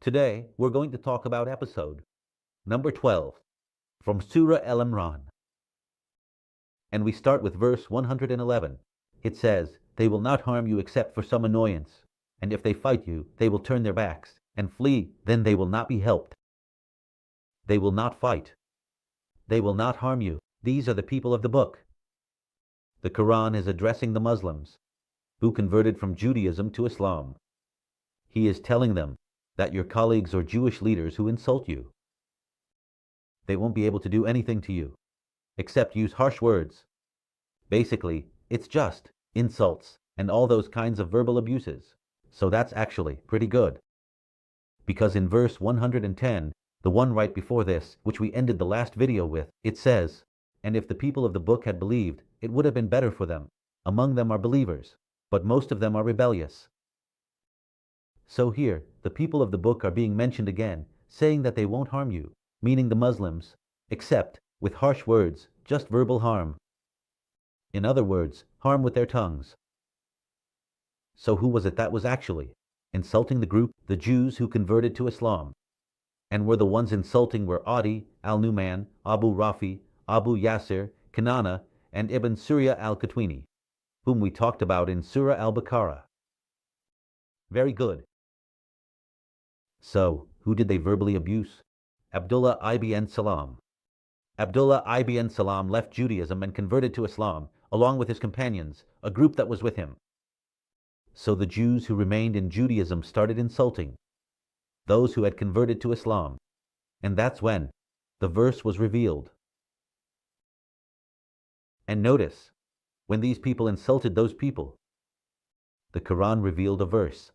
Today, we're going to talk about episode number 12 from Surah Al-Imran. And we start with verse 111. It says, "They will not harm you except for some annoyance, and if they fight you, they will turn their backs and flee, then they will not be helped. They will not fight. They will not harm you." These are the people of the book. The Quran is addressing the Muslims who converted from Judaism to Islam. He is telling them that your colleagues or Jewish leaders who insult you, they won't be able to do anything to you except use harsh words. Basically, it's just insults and all those kinds of verbal abuses. So that's actually pretty good. Because in verse 110, the one right before this, which we ended the last video with, it says, "And if the people of the book had believed, it would have been better for them. Among them are believers, but most of them are rebellious." So here, the people of the book are being mentioned again, saying that they won't harm you, meaning the Muslims, except with harsh words, just verbal harm. In other words, harm with their tongues. So who was it that was actually insulting the group? The Jews who converted to Islam. And were the ones insulting were Adi, Al-Numan, Abu Rafi, Abu Yasir, Kanana, and Ibn Surya al-Qatwini, whom we talked about in Surah al-Baqarah. Very good. So, who did they verbally abuse? Abdullah ibn Salam. Abdullah ibn Salam left Judaism and converted to Islam, along with his companions, a group that was with him. So the Jews who remained in Judaism started insulting those who had converted to Islam. And that's when the verse was revealed. And notice, when these people insulted those people, the Quran revealed a verse.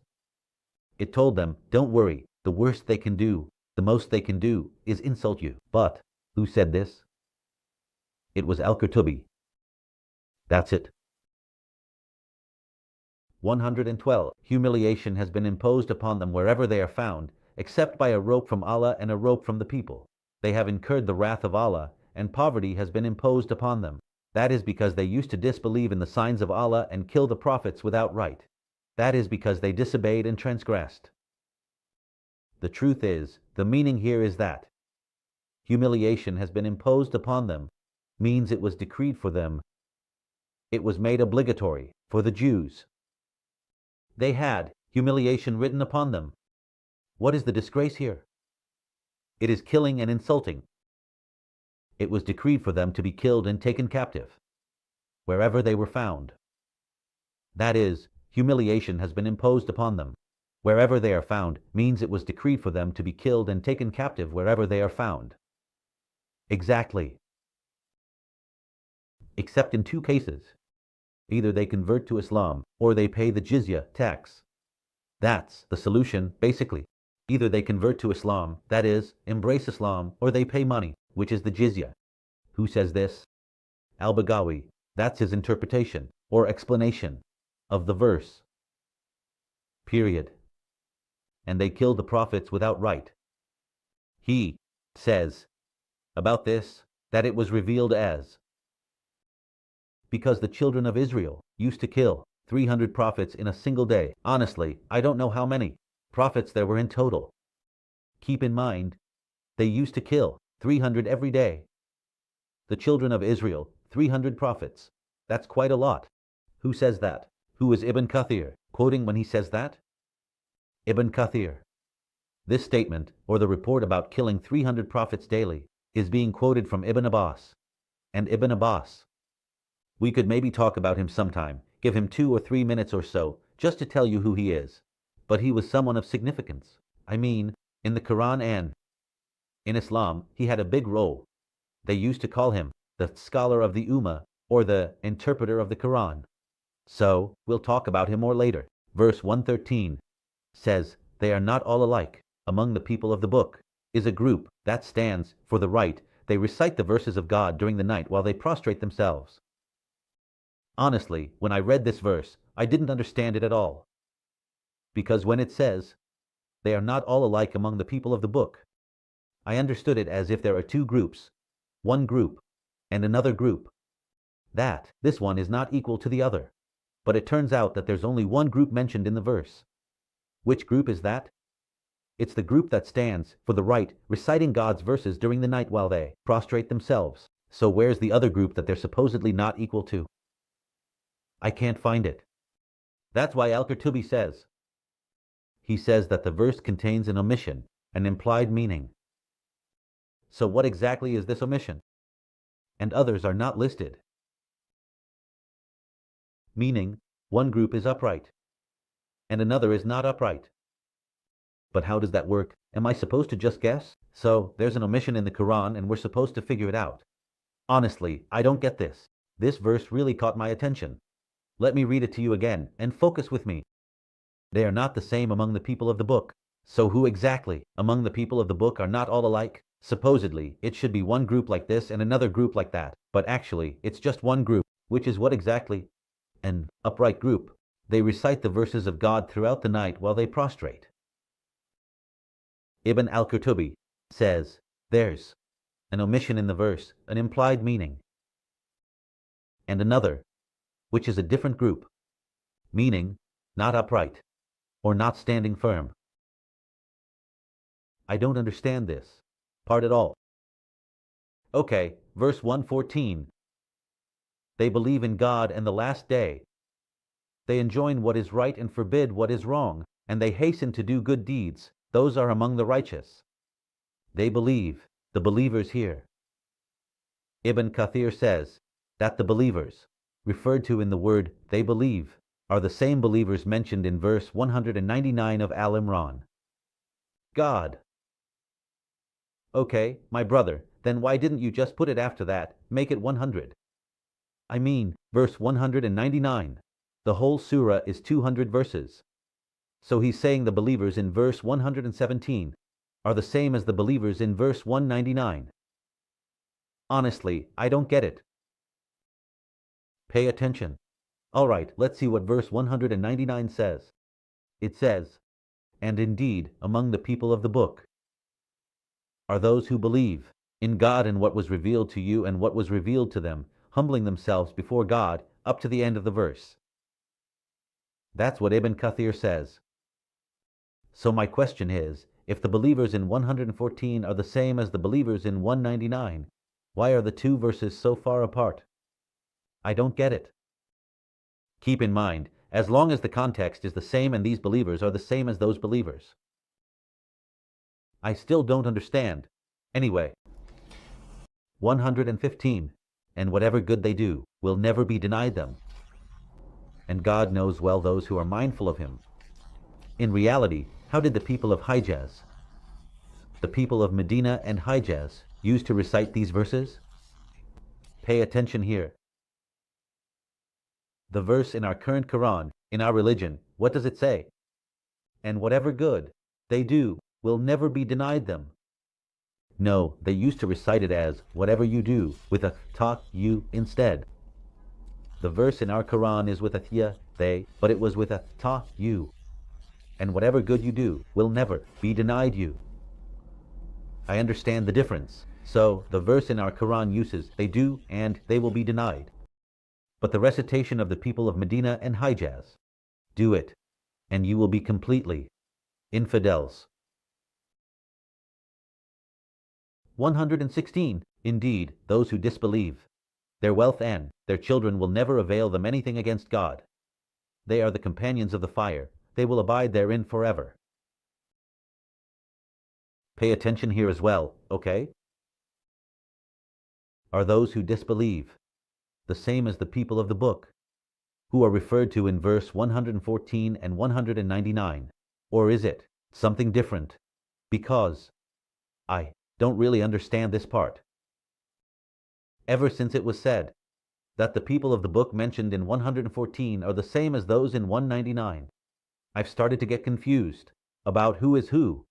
It told them, don't worry, the worst they can do, the most they can do, is insult you. But who said this? It was Al-Qurtubi. That's it. 112. Humiliation has been imposed upon them wherever they are found, except by a rope from Allah and a rope from the people. They have incurred the wrath of Allah, and poverty has been imposed upon them. That is because they used to disbelieve in the signs of Allah and kill the prophets without right. That is because they disobeyed and transgressed. The truth is, the meaning here is that humiliation has been imposed upon them, means it was decreed for them. It was made obligatory for the Jews. They had humiliation written upon them. What is the disgrace here? It is killing and insulting. It was decreed for them to be killed and taken captive, wherever they were found. That is, humiliation has been imposed upon them. Wherever they are found means it was decreed for them to be killed and taken captive wherever they are found. Exactly. Except in two cases. Either they convert to Islam, or they pay the jizya tax. That's the solution, basically. Either they convert to Islam, that is, embrace Islam, or they pay money, which is the jizya. Who says this? Al-Baghawi. That's his interpretation, or explanation, of the verse. Period. And they killed the prophets without right. He says about this that it was revealed as, because the children of Israel used to kill 300 prophets in a single day. Honestly, I don't know how many prophets there were in total. Keep in mind, they used to kill 300 every day. The children of Israel, 300 prophets. That's quite a lot. Who says that? Who is Ibn Kathir quoting when he says that? Ibn Kathir. This statement, or the report about killing 300 prophets daily, is being quoted from Ibn Abbas. And Ibn Abbas, we could maybe talk about him sometime, give him 2 or 3 minutes or so, just to tell you who he is. But he was someone of significance. I mean, in the Quran and in Islam, he had a big role. They used to call him the scholar of the Ummah, or the interpreter of the Quran. So, we'll talk about him more later. Verse 113 says, "They are not all alike. Among the people of the book is a group that stands for the right. They recite the verses of God during the night while they prostrate themselves." Honestly, when I read this verse, I didn't understand it at all. Because when it says, "They are not all alike among the people of the book," I understood it as if there are two groups, one group and another group. That this one is not equal to the other. But it turns out that there's only one group mentioned in the verse. Which group is that? It's the group that stands for the right, reciting God's verses during the night while they prostrate themselves. So where's the other group that they're supposedly not equal to? I can't find it. That's why Al-Qurtubi says. He says that the verse contains an omission, an implied meaning. So what exactly is this omission? And others are not listed. Meaning, one group is upright, and another is not upright. But how does that work? Am I supposed to just guess? So, there's an omission in the Quran and we're supposed to figure it out. Honestly, I don't get this. This verse really caught my attention. Let me read it to you again, and focus with me. They are not the same among the people of the book. So who exactly, among the people of the book, are not all alike? Supposedly, it should be one group like this and another group like that. But actually, it's just one group, which is what exactly? An upright group. They recite the verses of God throughout the night while they prostrate. Ibn al-Qurtubi says, there's an omission in the verse, an implied meaning, and another, which is a different group, meaning not upright, or not standing firm. I don't understand this part at all. Okay, verse 114. They believe in God and the last day. They enjoin what is right and forbid what is wrong, and they hasten to do good deeds. Those are among the righteous. They believe, the believers here. Ibn Kathir says that the believers, referred to in the word they believe, are the same believers mentioned in verse 199 of Aali-Imran. God. Okay, my brother, then why didn't you just put it after that, make it 100? I mean, verse 199. The whole surah is 200 verses. So he's saying the believers in verse 117 are the same as the believers in verse 199. Honestly, I don't get it. Pay attention. Alright, let's see what verse 199 says. It says, and indeed, among the people of the book are those who believe in God and what was revealed to you and what was revealed to them, humbling themselves before God, up to the end of the verse. That's what Ibn Kathir says. So my question is, if the believers in 114 are the same as the believers in 199, why are the two verses so far apart? I don't get it. Keep in mind, as long as the context is the same and these believers are the same as those believers. I still don't understand. Anyway. 115. And whatever good they do will never be denied them. And God knows well those who are mindful of Him. In reality, how did the people of Hijaz, the people of Medina and Hijaz, use to recite these verses? Pay attention here. The verse in our current Quran, in our religion, what does it say? And whatever good they do will never be denied them. No, they used to recite it as, whatever you do, with a ta, you instead. The verse in our Quran is with a thya, they, but it was with a ta, you. And whatever good you do will never be denied you. I understand the difference. So, the verse in our Quran uses they do and they will be denied. But the recitation of the people of Medina and Hijaz, do it, and you will be completely infidels. 116. Indeed, those who disbelieve, their wealth and their children will never avail them anything against God. They are the companions of the fire. They will abide therein forever. Pay attention here as well, okay? Are those who disbelieve the same as the people of the book, who are referred to in verse 114 and 199? Or is it something different? Because I don't really understand this part. Ever since it was said that the people of the book mentioned in 114 are the same as those in 199, I've started to get confused about who is who.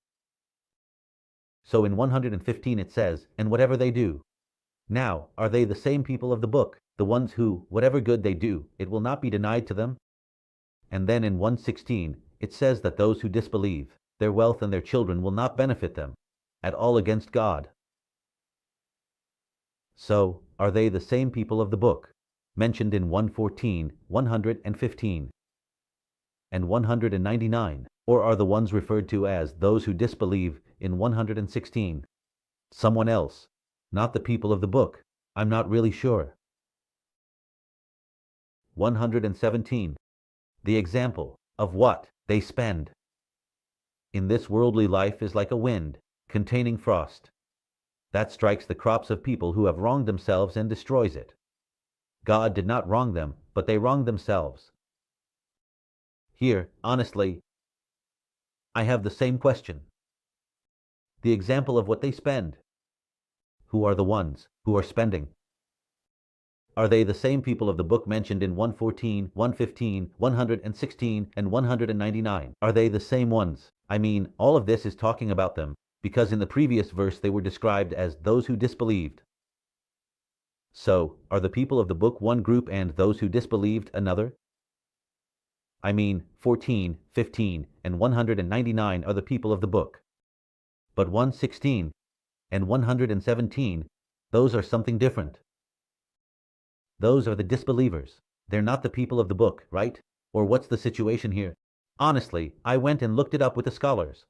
So in 115 it says, and whatever they do. Now, are they the same people of the book, the ones who, whatever good they do, it will not be denied to them? And then in 116, it says that those who disbelieve, their wealth and their children will not benefit them at all against God. So, are they the same people of the book, mentioned in 114, 115? and 199, or are the ones referred to as those who disbelieve in 116? Someone else, not the people of the book. I'm not really sure. 117. The example of what they spend in this worldly life is like a wind containing frost that strikes the crops of people who have wronged themselves and destroys it. God did not wrong them, but they wronged themselves. Here, honestly, I have the same question. The example of what they spend. Who are the ones who are spending? Are they the same people of the book mentioned in 114, 115, 116, and 199? Are they the same ones? I mean, all of this is talking about them, because in the previous verse they were described as those who disbelieved. So, are the people of the book one group and those who disbelieved another? I mean, 14, 15, and 199 are the people of the book. But 116 and 117, those are something different. Those are the disbelievers. They're not the people of the book, right? Or what's the situation here? Honestly, I went and looked it up with the scholars.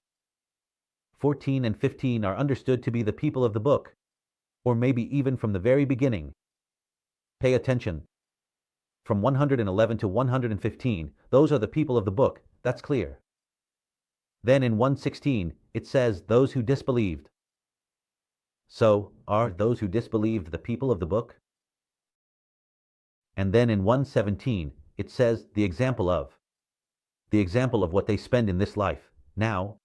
14 and 15 are understood to be the people of the book, or maybe even from the very beginning. Pay attention. From 111 to 115, those are the people of the book, that's clear. Then in 116, it says those who disbelieved. So, are those who disbelieved the people of the book? And then in 117, it says the example of what they spend in this life. Now,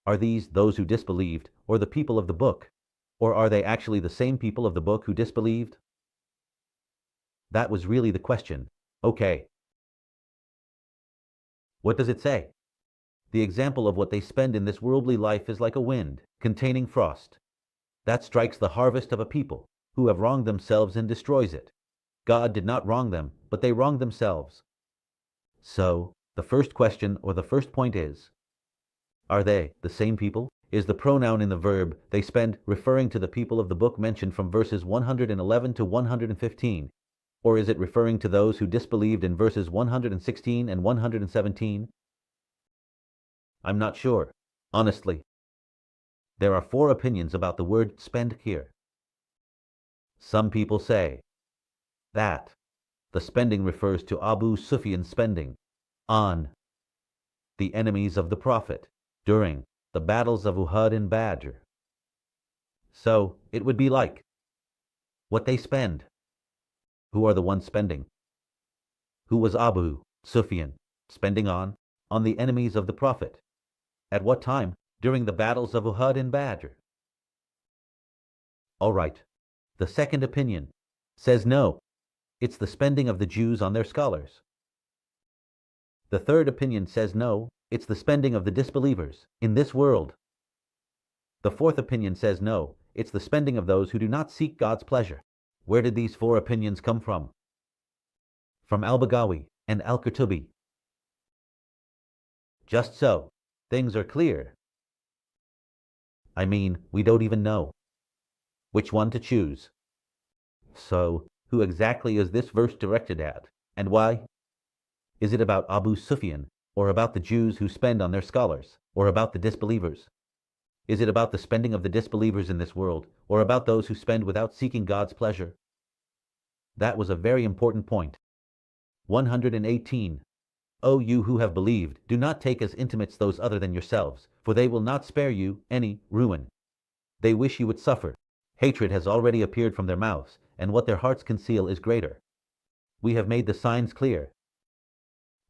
are these those who disbelieved, or the people of the book? Or are they actually the same people of the book who disbelieved? That was really the question. Okay. What does it say? The example of what they spend in this worldly life is like a wind, containing frost, that strikes the harvest of a people, who have wronged themselves and destroys it. God did not wrong them, but they wronged themselves. So, the first question or the first point is, are they the same people? Is the pronoun in the verb they spend referring to the people of the book mentioned from verses 111 to 115? Or is it referring to those who disbelieved in verses 116 and 117? I'm not sure, honestly. There are 4 opinions about the word spend here. Some people say that the spending refers to Abu Sufyan's spending on the enemies of the Prophet during the battles of Uhud and Badr. So, it would be like what they spend. Who are the ones spending? Who was Abu Sufyan spending on the enemies of the Prophet? At what time? During the battles of Uhud and Badr. All right. The second opinion says no. It's the spending of the Jews on their scholars. The third opinion says no. It's the spending of the disbelievers in this world. The fourth opinion says no. It's the spending of those who do not seek God's pleasure. Where did these 4 opinions come from? From al-Baghawi and al-Qurtubi. Just so, things are clear. I mean, we don't even know which one to choose. So, who exactly is this verse directed at, and why? Is it about Abu Sufyan, or about the Jews who spend on their scholars, or about the disbelievers? Is it about the spending of the disbelievers in this world, or about those who spend without seeking God's pleasure? That was a very important point. 118. O you who have believed, do not take as intimates those other than yourselves, for they will not spare you any ruin. They wish you would suffer. Hatred has already appeared from their mouths, and what their hearts conceal is greater. We have made the signs clear.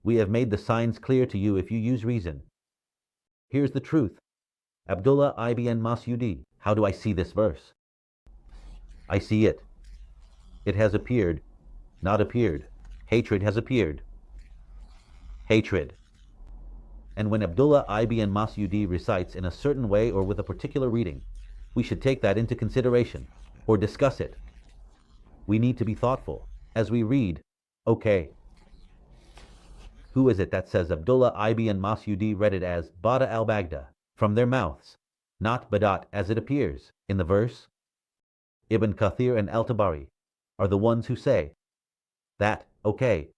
We have made the signs clear to you if you use reason. Here's the truth. Abdullah ibn Mas'ud. How do I see this verse? I see it. It has appeared, not appeared. Hatred has appeared. Hatred. And when Abdullah ibn Mas'ud recites in a certain way or with a particular reading, we should take that into consideration, or discuss it. We need to be thoughtful as we read. Okay. Who is it that says Abdullah ibn Mas'ud read it as Bada al-Baghdad, from their mouths, not Badat as it appears in the verse? Ibn Kathir and al-Tabari are the ones who say that, okay.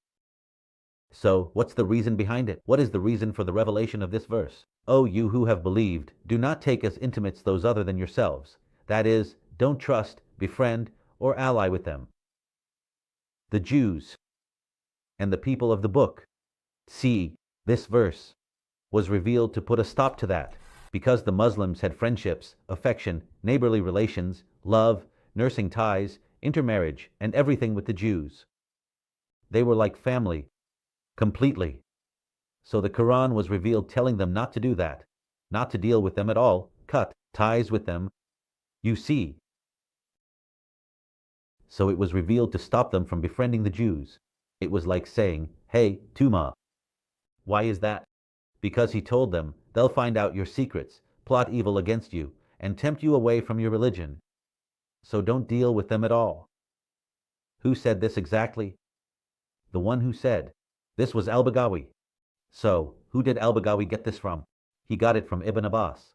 So, what's the reason behind it? What is the reason for the revelation of this verse? O you who have believed, do not take as intimates those other than yourselves. That is, don't trust, befriend, or ally with them. The Jews and the people of the book. See, this verse was revealed to put a stop to that, because the Muslims had friendships, affection, neighborly relations, love, nursing ties, intermarriage, and everything with the Jews. They were like family, completely. So the Quran was revealed telling them not to do that, not to deal with them at all, cut ties with them. You see. So it was revealed to stop them from befriending the Jews. It was like saying, hey, Tuma. Why is that? Because he told them, they'll find out your secrets, plot evil against you, and tempt you away from your religion. So don't deal with them at all. Who said this exactly? The one who said. This was al-Baghawi. So, who did al-Baghawi get this from? He got it from Ibn Abbas.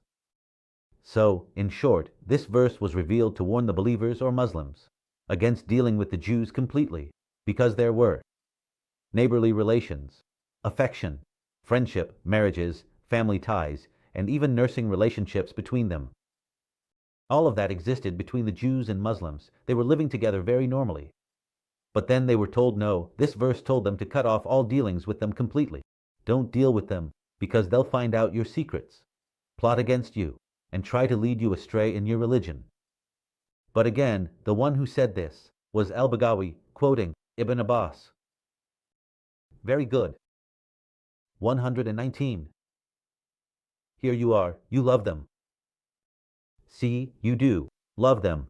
So, in short, this verse was revealed to warn the believers or Muslims against dealing with the Jews completely, because there were neighborly relations, affection, friendship, marriages, family ties, and even nursing relationships between them. All of that existed between the Jews and Muslims. They were living together very normally. But then they were told no. This verse told them to cut off all dealings with them completely. Don't deal with them, because they'll find out your secrets, plot against you, and try to lead you astray in your religion. But again, the one who said this was al-Baghawi, quoting Ibn Abbas. Very good. 119. Here you are, you love them. See, you do love them.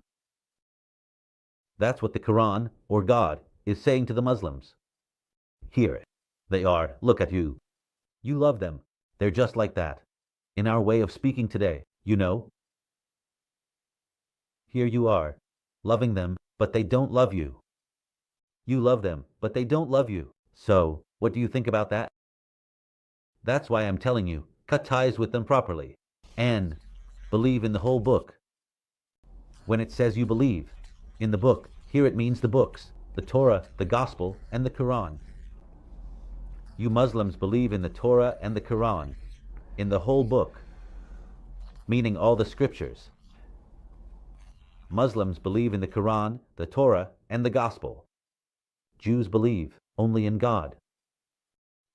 That's what the Quran, or God, is saying to the Muslims. Here they are, look at you. You love them. They're just like that. In our way of speaking today, you know. Here you are, loving them, but they don't love you. You love them, but they don't love you. So, what do you think about that? That's why I'm telling you, cut ties with them properly. And believe in the whole book. When it says you believe in the book, here it means the books, the Torah, the Gospel, and the Quran. You Muslims believe in the Torah and the Quran, in the whole book, meaning all the scriptures. Muslims believe in the Quran, the Torah, and the Gospel. Jews believe only in God.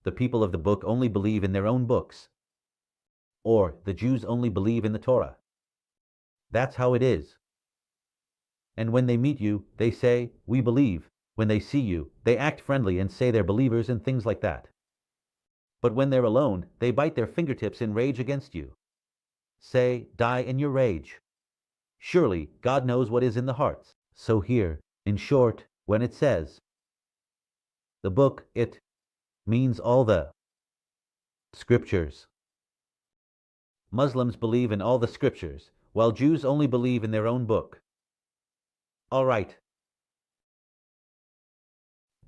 The people of the book only believe in their own books. Or the Jews only believe in the Torah. That's how it is. And when they meet you, they say, we believe. When they see you, they act friendly and say they're believers and things like that. But when they're alone, they bite their fingertips in rage against you. Say, die in your rage. Surely, God knows what is in the hearts. So here, in short, when it says, the book, it means all the scriptures. Muslims believe in all the scriptures, while Jews only believe in their own book. All right.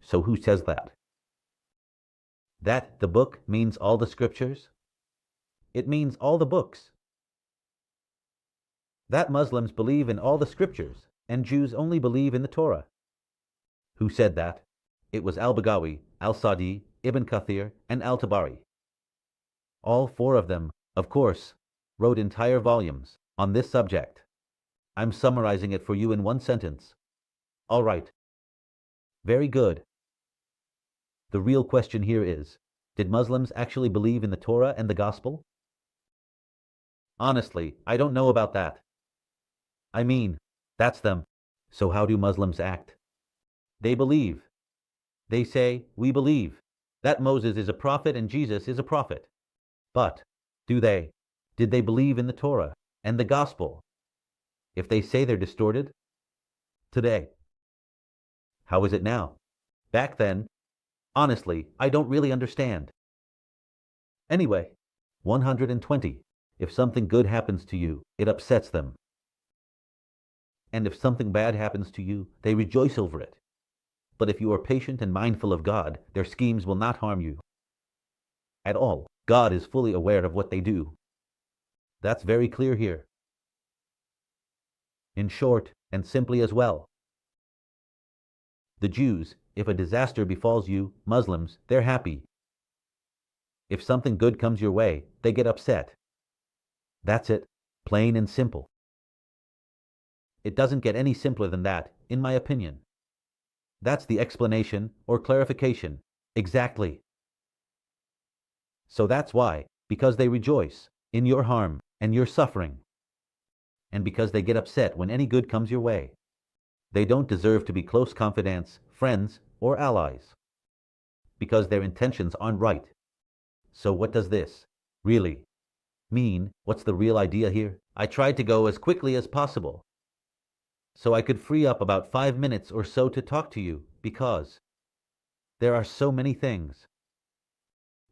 So who says that? That the book means all the scriptures? It means all the books. That Muslims believe in all the scriptures, and Jews only believe in the Torah. Who said that? It was al-Baghawi, al-Sadi, Ibn Kathir, and al-Tabari. All four of them, of course, wrote entire volumes on this subject. I'm summarizing it for you in one sentence. All right. Very good. The real question here is, did Muslims actually believe in the Torah and the Gospel? Honestly, I don't know about that. I mean, that's them. So how do Muslims act? They believe. They say, we believe that Moses is a prophet and Jesus is a prophet. But, did they believe in the Torah and the Gospel? If they say they're distorted? Today. How is it now? Back then? Honestly, I don't really understand. Anyway, 120. If something good happens to you, it upsets them. And if something bad happens to you, they rejoice over it. But if you are patient and mindful of God, their schemes will not harm you at all. God is fully aware of what they do. That's very clear here. In short, and simply as well, the Jews, If a disaster befalls you, Muslims, they're happy. If something good comes your way, they get upset. That's it, plain and simple. It doesn't get any simpler than that, in my opinion. That's the explanation, or clarification. Exactly. So that's why, because they rejoice in your harm and your suffering, and because they get upset when any good comes your way, they don't deserve to be close confidants, friends, or allies. Because their intentions aren't right. So what does this really mean? What's the real idea here? I tried to go as quickly as possible, so I could free up about 5 minutes or so to talk to you, because there are so many things.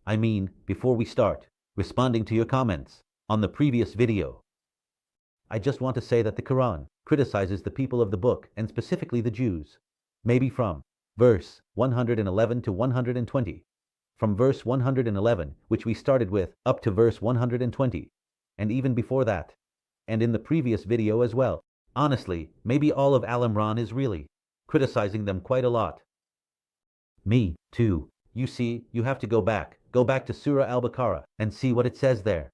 I mean, before we start responding to your comments on the previous video, I just want to say that the Quran criticizes the people of the book, and specifically the Jews, maybe from verse 111 to 120. From verse 111, which we started with, up to verse 120, and even before that, and in the previous video as well. Honestly, maybe all of Aali-Imran is really criticizing them quite a lot. Me, too. You see, you have to go back to Surah Al-Baqarah, and see what it says there.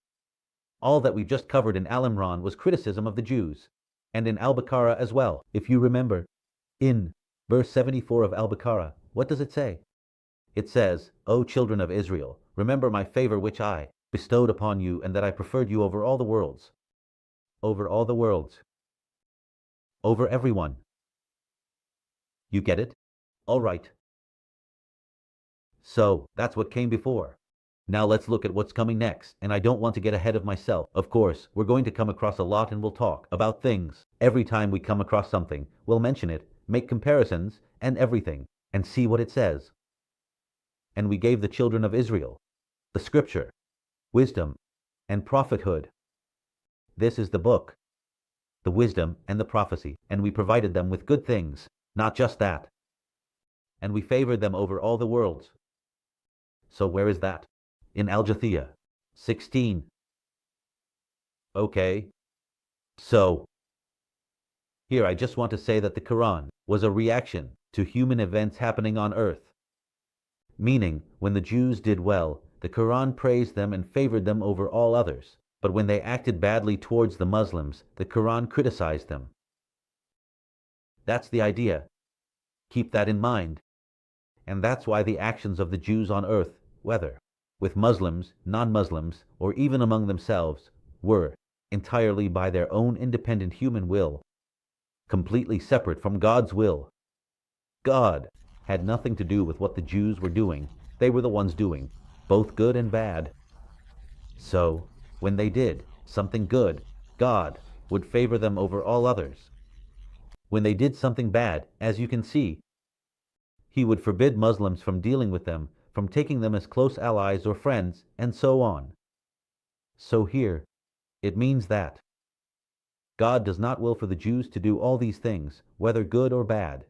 All that we just covered in Aali-Imran was criticism of the Jews, and in Al-Baqarah as well. If you remember, in verse 74 of Al-Baqarah, what does it say? It says, O children of Israel, remember my favor which I bestowed upon you, and that I preferred you over all the worlds. Over all the worlds. Over everyone. You get it? All right. So, that's what came before. Now let's look at what's coming next, and I don't want to get ahead of myself. Of course, we're going to come across a lot and we'll talk about things. Every time we come across something, we'll mention it, make comparisons, and everything, and see what it says. And we gave the children of Israel the scripture, wisdom, and prophethood. This is the book, the wisdom and the prophecy, and we provided them with good things, not just that. And we favored them over all the worlds. So where is that? In Al-Jathiyah 16. Okay. So, here I just want to say that the Quran was a reaction to human events happening on earth. Meaning, when the Jews did well, the Quran praised them and favored them over all others. But when they acted badly towards the Muslims, the Quran criticized them. That's the idea. Keep that in mind. And that's why the actions of the Jews on earth, whether with Muslims, non-Muslims, or even among themselves, were entirely by their own independent human will, completely separate from God's will. God had nothing to do with what the Jews were doing. They were the ones doing both good and bad. So, when they did something good, God would favor them over all others. When they did something bad, as you can see, He would forbid Muslims from dealing with them, from taking them as close allies or friends, and so on. So here, it means that God does not will for the Jews to do all these things, whether good or bad.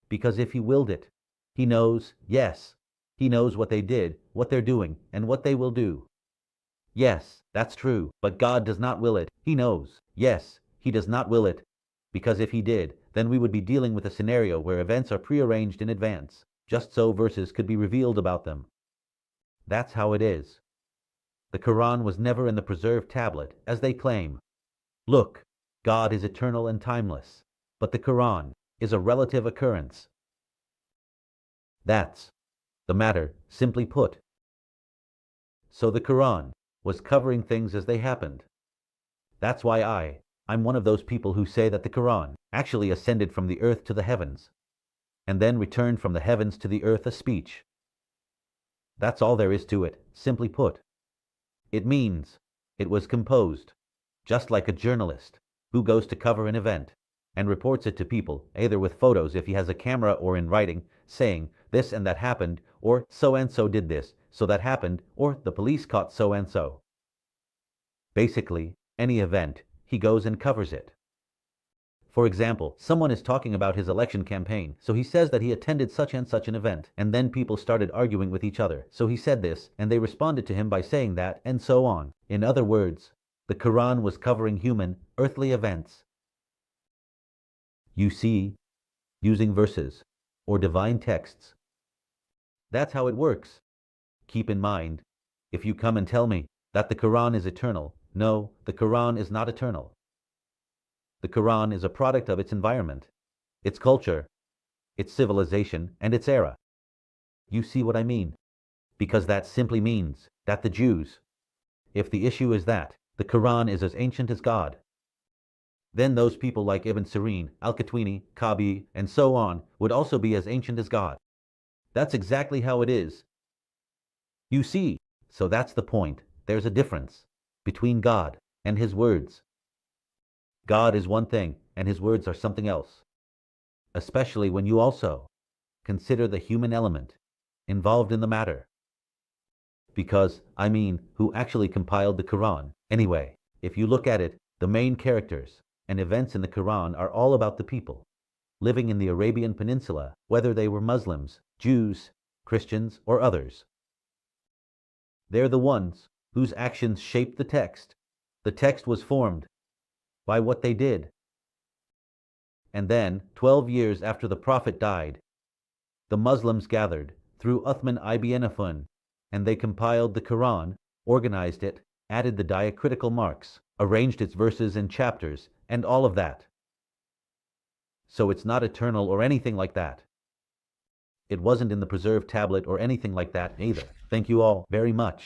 Because if He willed it, He knows, yes, He knows what they did, what they're doing, and what they will do. Yes, that's true, but God does not will it. He knows, yes, He does not will it. Because if He did, then we would be dealing with a scenario where events are prearranged in advance, just so verses could be revealed about them. That's how it is. The Quran was never in the preserved tablet, as they claim. Look, God is eternal and timeless, but the Quran is a relative occurrence. That's the matter, simply put. So the Quran was covering things as they happened. That's why I'm one of those people who say that the Quran actually ascended from the earth to the heavens, and then returned from the heavens to the earth a speech. That's all there is to it, simply put. It means it was composed, just like a journalist who goes to cover an event and reports it to people, either with photos if he has a camera or in writing, saying this and that happened, or so-and-so did this, so that happened, or the police caught so-and-so. Basically, any event, he goes and covers it. For example, someone is talking about his election campaign, so he says that he attended such and such an event, and then people started arguing with each other. So he said this, and they responded to him by saying that, and so on. In other words, the Quran was covering human, earthly events. You see, using verses or divine texts. That's how it works. Keep in mind, if you come and tell me that the Quran is eternal, no, the Quran is not eternal. The Quran is a product of its environment, its culture, its civilization, and its era. You see what I mean? Because that simply means that the Jews, if the issue is that the Quran is as ancient as God, then those people like Ibn Sirin, Al-Qatwini, Kabi, and so on would also be as ancient as God. That's exactly how it is. You see, so that's the point. There's a difference between God and his words. God is one thing and his words are something else. Especially when you also consider the human element involved in the matter. Because, I mean, who actually compiled the Quran? Anyway, if you look at it, the main characters and events in the Quran are all about the people living in the Arabian Peninsula, whether they were Muslims, Jews, Christians, or others. They're the ones whose actions shaped the text. The text was formed by what they did. And then, 12 years after the Prophet died, the Muslims gathered through Uthman ibn Affan, and they compiled the Quran, organized it, added the diacritical marks, arranged its verses and chapters, and all of that. So it's not eternal or anything like that. It wasn't in the preserved tablet or anything like that either. Thank you all very much.